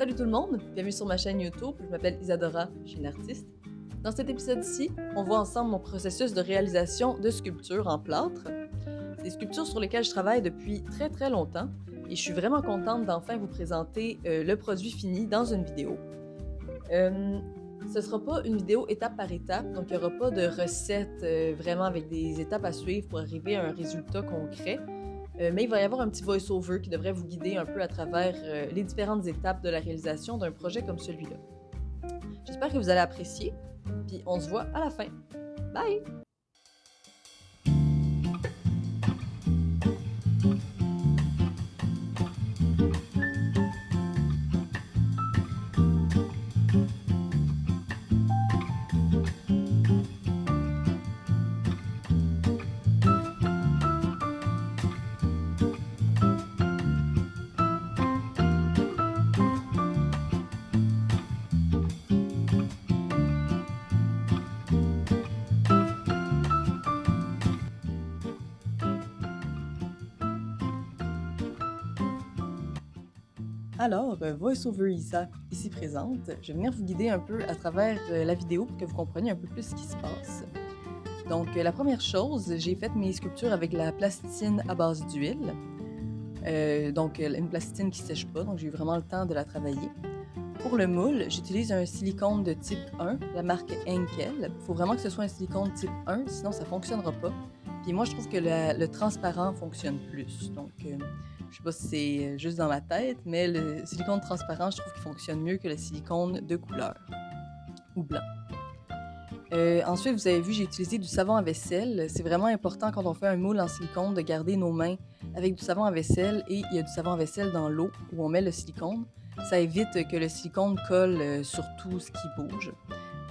Salut tout le monde, bienvenue sur ma chaîne YouTube, je m'appelle Isadora, je suis une artiste. Dans cet épisode-ci, on voit ensemble mon processus de réalisation de sculptures en plâtre. C'est des sculptures sur lesquelles je travaille depuis très longtemps et je suis vraiment contente d'enfin vous présenter le produit fini dans une vidéo. Ce sera pas une vidéo étape par étape, donc il n'y aura pas de recette vraiment avec des étapes à suivre pour arriver à un résultat concret. Mais il va y avoir un petit voice-over qui devrait vous guider un peu à travers les différentes étapes de la réalisation d'un projet comme celui-là. J'espère que vous allez apprécier, puis on se voit à la fin. Bye! Alors, VoiceOver Isa, ici présente, je vais venir vous guider un peu à travers la vidéo pour que vous compreniez un peu plus ce qui se passe. Donc, la première chose, j'ai fait mes sculptures avec la plasticine à base d'huile. Donc, une plasticine qui ne sèche pas, donc j'ai eu vraiment le temps de la travailler. Pour le moule, j'utilise un silicone de type 1, la marque Henkel. Il faut vraiment que ce soit un silicone type 1, sinon ça ne fonctionnera pas. Puis moi, je trouve que le transparent fonctionne plus. Donc, je sais pas si c'est juste dans ma tête, mais le silicone transparent, je trouve qu'il fonctionne mieux que le silicone de couleur ou blanc. Ensuite, vous avez vu, j'ai utilisé du savon à vaisselle. C'est vraiment important quand on fait un moule en silicone de garder nos mains avec du savon à vaisselle et il y a du savon à vaisselle dans l'eau où on met le silicone. Ça évite que le silicone colle sur tout ce qui bouge.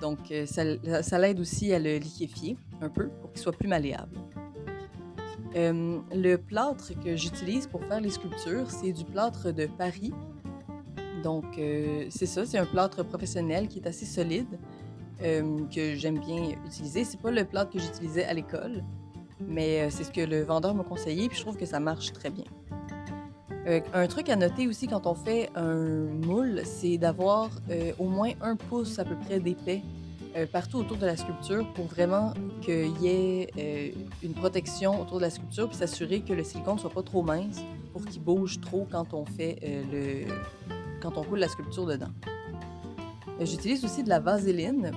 Donc, ça l'aide aussi à le liquéfier un peu pour qu'il soit plus malléable. Le plâtre que j'utilise pour faire les sculptures, c'est du plâtre de Paris. Donc, c'est ça, c'est un plâtre professionnel qui est assez solide, que j'aime bien utiliser. C'est pas le plâtre que j'utilisais à l'école, mais c'est ce que le vendeur m'a conseillé, puis je trouve que ça marche très bien. Un truc à noter aussi quand on fait un moule, c'est d'avoir au moins 1 pouce à peu près d'épais partout autour de la sculpture pour vraiment qu'il y ait une protection autour de la sculpture puis s'assurer que le silicone ne soit pas trop mince pour qu'il bouge trop quand on fait quand on coule la sculpture dedans. J'utilise aussi de la vaseline.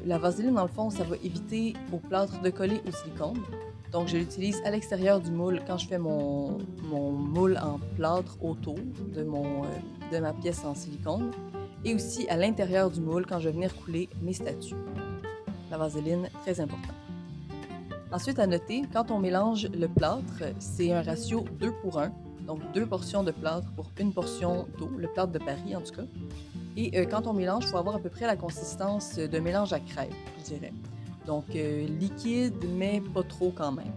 La vaseline, dans le fond, ça va éviter au plâtre de coller au silicone. Donc, je l'utilise à l'extérieur du moule quand je fais mon moule en plâtre autour de ma pièce en silicone. Et aussi à l'intérieur du moule quand je vais venir couler mes statues. La vaseline, très important. Ensuite, à noter, quand on mélange le plâtre, c'est un ratio 2 pour 1. Donc, 2 portions de plâtre pour 1 portion d'eau, le plâtre de Paris en tout cas. Et quand on mélange, il faut avoir à peu près la consistance d'un mélange à crêpes, je dirais. Donc, liquide, mais pas trop quand même.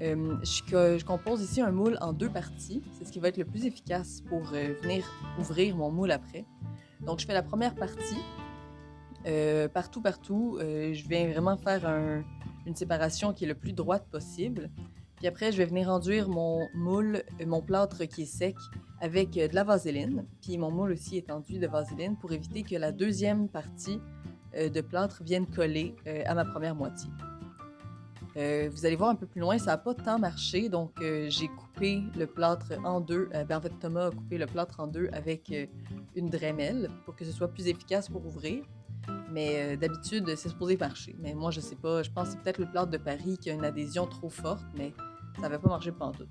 Je compose ici un moule en 2 parties. C'est ce qui va être le plus efficace pour venir ouvrir mon moule après. Donc, je fais la première partie. Partout, je viens vraiment faire une séparation qui est le plus droite possible. Puis après, je vais venir enduire mon moule, mon plâtre qui est sec avec de la vaseline. Puis mon moule aussi est enduit de vaseline pour éviter que la deuxième partie de plâtre vienne coller à ma première moitié. Vous allez voir un peu plus loin, ça n'a pas tant marché, donc j'ai coupé le plâtre en deux. En fait, Thomas a coupé le plâtre en deux avec une Dremel pour que ce soit plus efficace pour ouvrir. Mais d'habitude, c'est supposé marcher. Mais moi, je sais pas, je pense que c'est peut-être le plâtre de Paris qui a une adhésion trop forte, mais ça n'avait pas marché pantoute.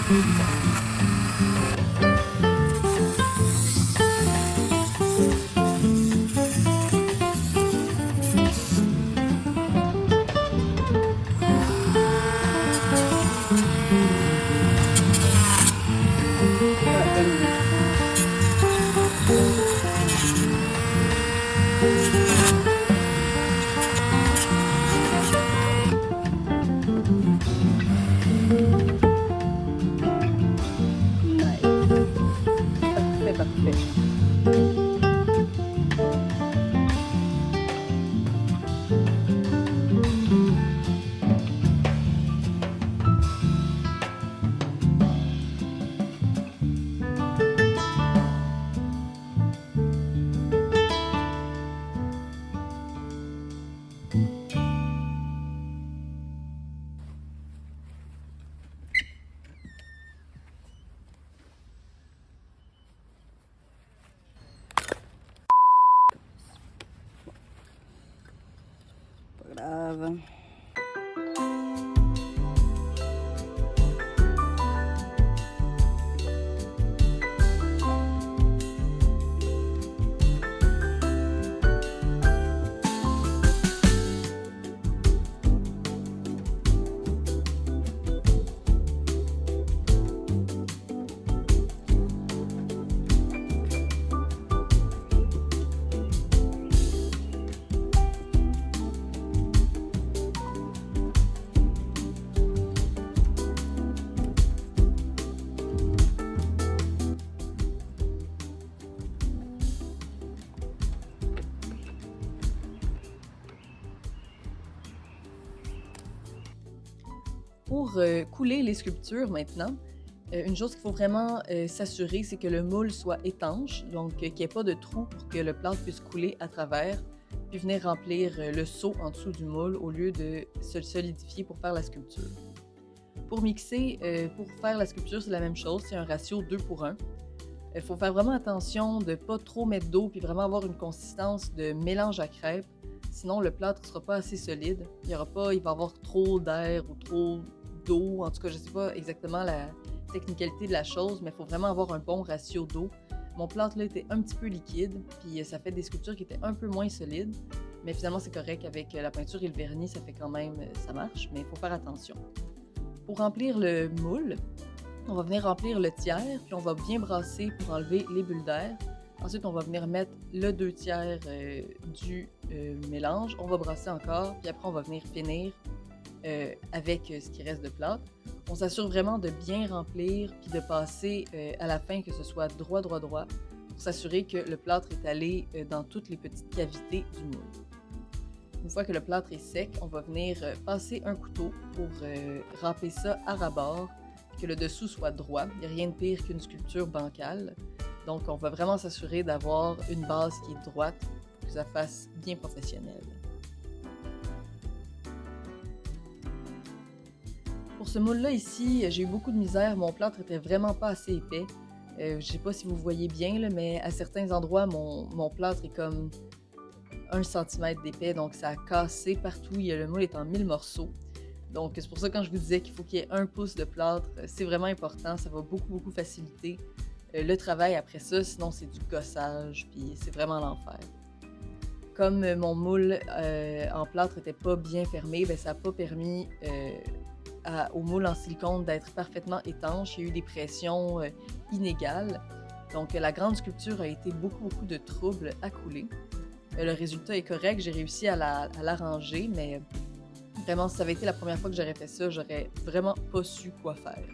Ah, bonne idée. Nice. Parfait, parfait. Pas grave. Pour couler les sculptures maintenant, une chose qu'il faut vraiment s'assurer, c'est que le moule soit étanche, donc qu'il n'y ait pas de trou pour que le plâtre puisse couler à travers, puis venir remplir le seau en dessous du moule au lieu de se solidifier pour faire la sculpture. Pour mixer, pour faire la sculpture, c'est la même chose, c'est un ratio 2 pour 1. Il faut faire vraiment attention de ne pas trop mettre d'eau puis vraiment avoir une consistance de mélange à crêpes. Sinon, le plâtre ne sera pas assez solide. Il va y avoir trop d'air ou trop d'eau. En tout cas, je ne sais pas exactement la technicalité de la chose, mais il faut vraiment avoir un bon ratio d'eau. Mon plâtre là était un petit peu liquide, puis ça fait des sculptures qui étaient un peu moins solides. Mais finalement, c'est correct avec la peinture et le vernis, ça fait quand même, ça marche, mais il faut faire attention. Pour remplir le moule, on va venir remplir le tiers, puis on va bien brasser pour enlever les bulles d'air. Ensuite, on va venir mettre le 2 tiers du mélange. On va brasser encore, puis après, on va venir finir avec ce qui reste de plâtre. On s'assure vraiment de bien remplir, puis de passer à la fin que ce soit droit, droit, droit, pour s'assurer que le plâtre est allé dans toutes les petites cavités du moule. Une fois que le plâtre est sec, on va venir passer un couteau pour râper ça à ras-bord, que le dessous soit droit. Il n'y a rien de pire qu'une sculpture bancale. Donc, on va vraiment s'assurer d'avoir une base qui est droite pour que ça fasse bien professionnel. Pour ce moule-là ici, j'ai eu beaucoup de misère. Mon plâtre était vraiment pas assez épais. Je sais pas si vous voyez bien, là, mais à certains endroits, mon plâtre est comme 1 cm d'épais, donc ça a cassé partout. Le moule est en 1000 morceaux. Donc, c'est pour ça que quand je vous disais qu'il faut qu'il y ait 1 pouce de plâtre, c'est vraiment important. Ça va beaucoup, beaucoup faciliter le travail après ça. Sinon, c'est du gossage, puis c'est vraiment l'enfer. Comme mon moule en plâtre n'était pas bien fermé, ça n'a pas permis au moule en silicone d'être parfaitement étanche. Il y a eu des pressions inégales. Donc, la grande sculpture a été beaucoup, beaucoup de troubles à couler. Le résultat est correct. J'ai réussi à l'arranger, mais vraiment, si ça avait été la première fois que j'aurais fait ça, j'aurais vraiment pas su quoi faire.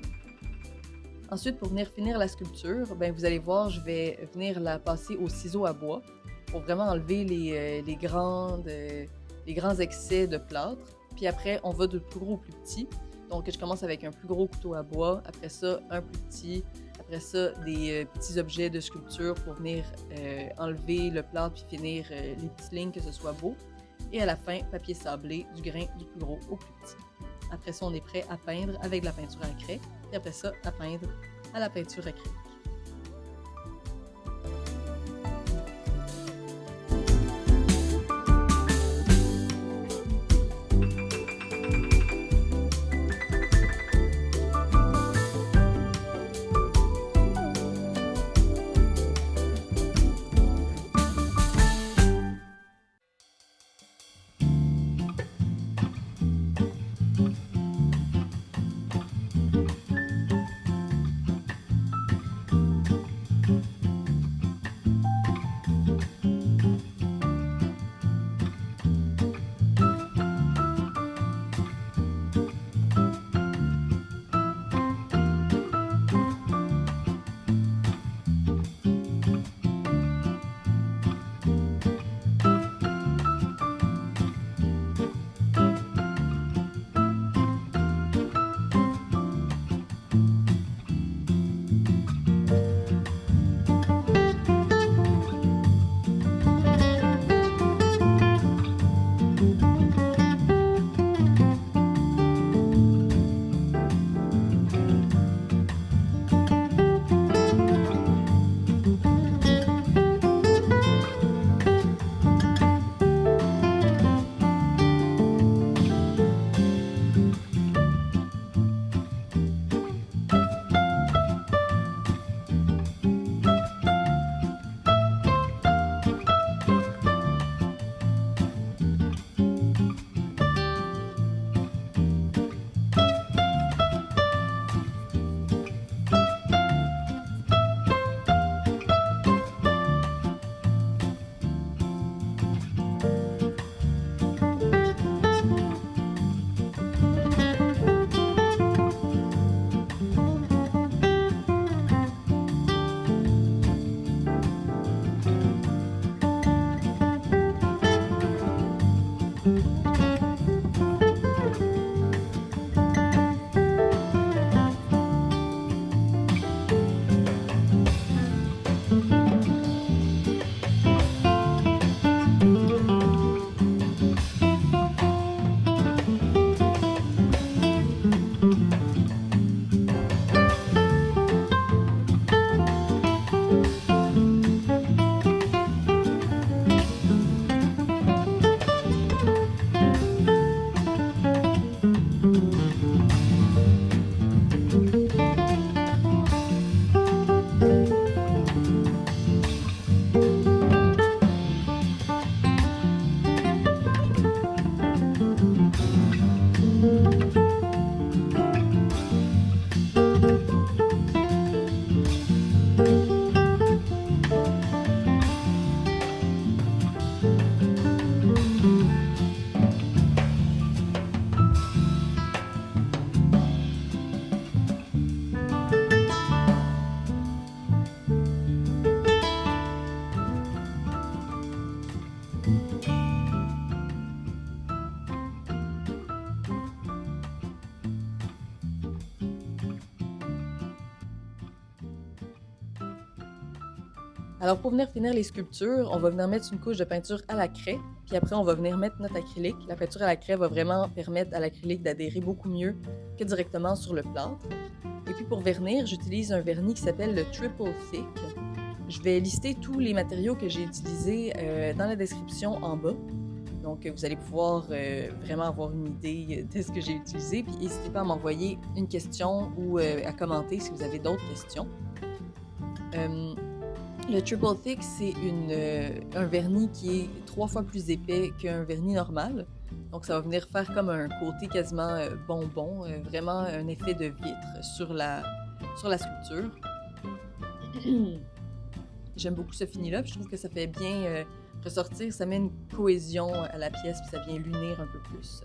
Ensuite, pour venir finir la sculpture, vous allez voir, je vais venir la passer au ciseau à bois pour vraiment enlever les grands excès de plâtre. Puis après, on va de plus gros au plus petit. Donc, je commence avec un plus gros couteau à bois, après ça, un plus petit, après ça, des petits objets de sculpture pour venir enlever le plâtre puis finir les petites lignes, que ce soit beau. Et à la fin, papier sablé, du grain du plus gros au plus petit. Après ça, on est prêt à peindre avec de la peinture à craie. Et après ça, à peindre à la peinture acrylique. Alors pour venir finir les sculptures, on va venir mettre une couche de peinture à la craie, puis après on va venir mettre notre acrylique. La peinture à la craie va vraiment permettre à l'acrylique d'adhérer beaucoup mieux que directement sur le plâtre. Et puis pour vernir, j'utilise un vernis qui s'appelle le Triple Thick. Je vais lister tous les matériaux que j'ai utilisés dans la description en bas. Donc vous allez pouvoir vraiment avoir une idée de ce que j'ai utilisé. Puis n'hésitez pas à m'envoyer une question ou à commenter si vous avez d'autres questions. Le Triple Thick, c'est un vernis qui est 3 fois plus épais qu'un vernis normal. Donc, ça va venir faire comme un côté quasiment bonbon, vraiment un effet de vitre sur la sculpture. J'aime beaucoup ce fini-là, puis je trouve que ça fait bien ressortir, ça met une cohésion à la pièce, puis ça vient l'unir un peu plus.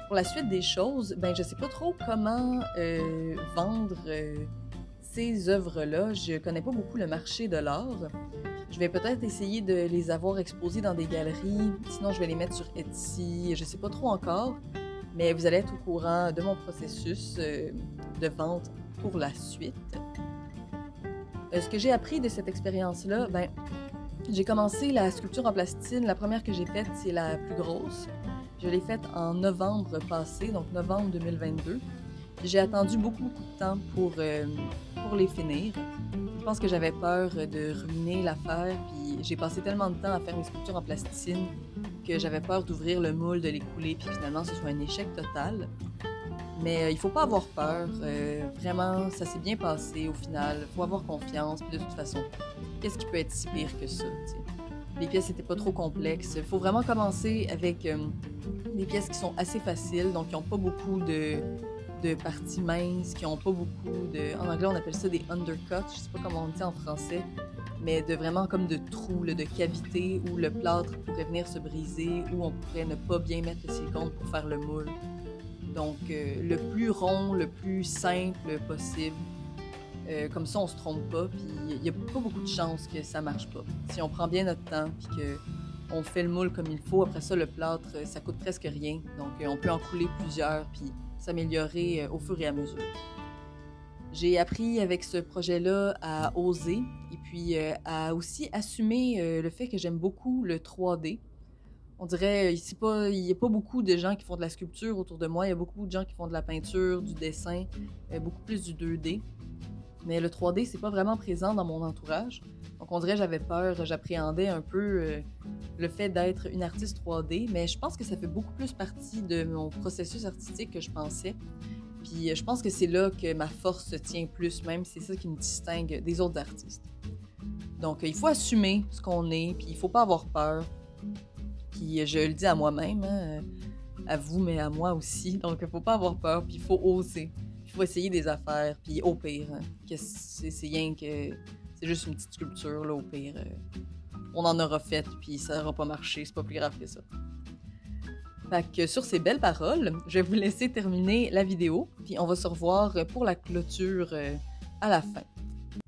Pour la suite des choses, je sais pas trop comment vendre ces œuvres-là. Je connais pas beaucoup le marché de l'art. Je vais peut-être essayer de les avoir exposées dans des galeries, sinon je vais les mettre sur Etsy, je sais pas trop encore, mais vous allez être au courant de mon processus de vente pour la suite. Ce que j'ai appris de cette expérience-là, j'ai commencé la sculpture en plasticine. La première que j'ai faite, c'est la plus grosse. Je l'ai faite en novembre passé, donc novembre 2022. J'ai attendu beaucoup de temps pour les finir. Je pense que j'avais peur de ruiner l'affaire, puis j'ai passé tellement de temps à faire mes sculptures en plasticine que j'avais peur d'ouvrir le moule, de les couler, puis finalement ce soit un échec total. Mais il faut pas avoir peur. Vraiment, ça s'est bien passé au final. Il faut avoir confiance, puis de toute façon, qu'est-ce qui peut être si pire que ça, t'sais? Les pièces n'étaient pas trop complexes. Il faut vraiment commencer avec des pièces qui sont assez faciles, donc qui n'ont pas beaucoup de parties minces, qui n'ont pas beaucoup de... En anglais, on appelle ça des undercuts, je sais pas comment on dit en français, mais de vraiment comme de trous, là, de cavités où le plâtre pourrait venir se briser, où on pourrait ne pas bien mettre le silicone pour faire le moule. Donc, le plus rond, le plus simple possible. Comme ça, on se trompe pas, puis il n'y a pas beaucoup de chances que ça marche pas. Si on prend bien notre temps, puis qu'on fait le moule comme il faut, après ça, le plâtre, ça coûte presque rien. Donc, on peut en couler plusieurs, puis s'améliorer au fur et à mesure. J'ai appris avec ce projet-là à oser et puis à aussi assumer le fait que j'aime beaucoup le 3D. On dirait il n'y a pas beaucoup de gens qui font de la sculpture autour de moi. Il y a beaucoup de gens qui font de la peinture, du dessin, beaucoup plus du 2D. Mais le 3D, c'est pas vraiment présent dans mon entourage. Donc on dirait que j'avais peur, j'appréhendais un peu le fait d'être une artiste 3D, mais je pense que ça fait beaucoup plus partie de mon processus artistique que je pensais. Puis je pense que c'est là que ma force se tient plus, même c'est ça qui me distingue des autres artistes. Donc il faut assumer ce qu'on est, puis il faut pas avoir peur. Puis je le dis à moi-même, hein, à vous, mais à moi aussi. Donc il faut pas avoir peur, puis il faut oser. Il faut essayer des affaires, puis au pire, hein, que c'est rien que... C'est juste une petite sculpture, là, au pire. On en aura fait, puis ça n'aura pas marché. C'est pas plus grave que ça. Fait que sur ces belles paroles, je vais vous laisser terminer la vidéo, puis on va se revoir pour la clôture à la fin.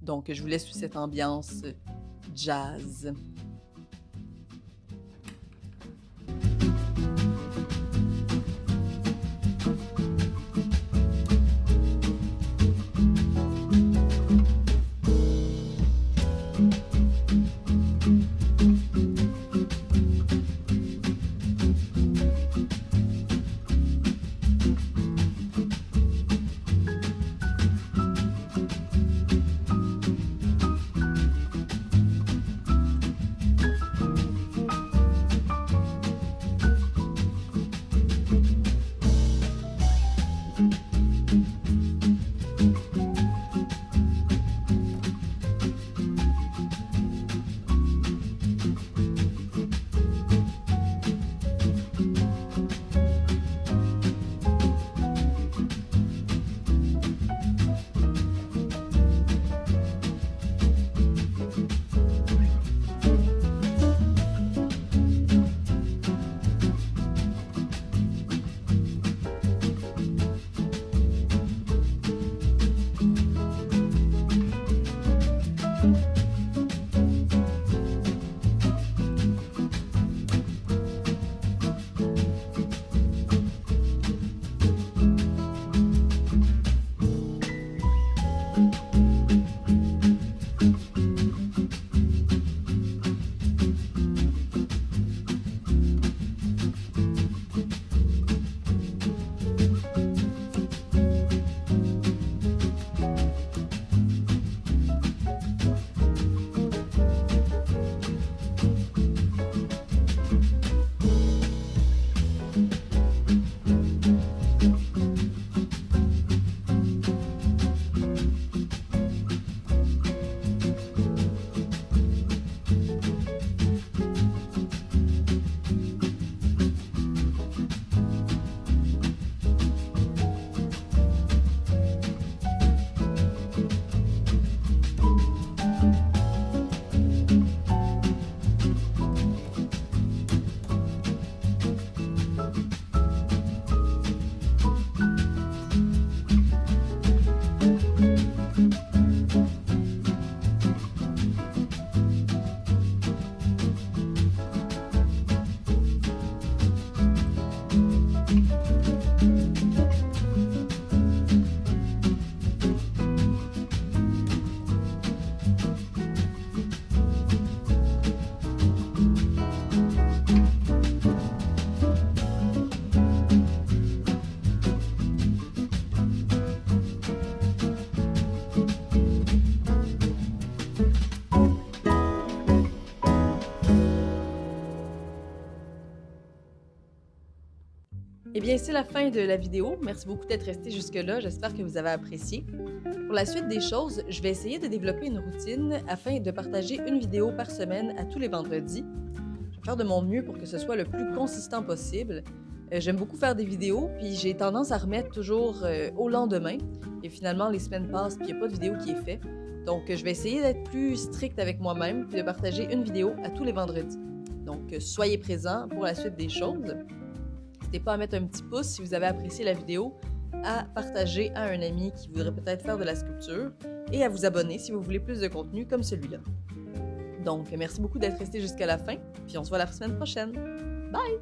Donc, je vous laisse sous cette ambiance jazz. Eh bien, c'est la fin de la vidéo. Merci beaucoup d'être resté jusque-là. J'espère que vous avez apprécié. Pour la suite des choses, je vais essayer de développer une routine afin de partager une vidéo par semaine à tous les vendredis. Je vais faire de mon mieux pour que ce soit le plus consistant possible. J'aime beaucoup faire des vidéos, puis j'ai tendance à remettre toujours au lendemain. Et finalement, les semaines passent, puis il n'y a pas de vidéo qui est faite. Donc, je vais essayer d'être plus stricte avec moi-même, puis de partager une vidéo à tous les vendredis. Donc, soyez présents pour la suite des choses. N'hésitez pas à mettre un petit pouce si vous avez apprécié la vidéo, à partager à un ami qui voudrait peut-être faire de la sculpture et à vous abonner si vous voulez plus de contenu comme celui-là. Donc, merci beaucoup d'être resté jusqu'à la fin, puis on se voit la semaine prochaine. Bye!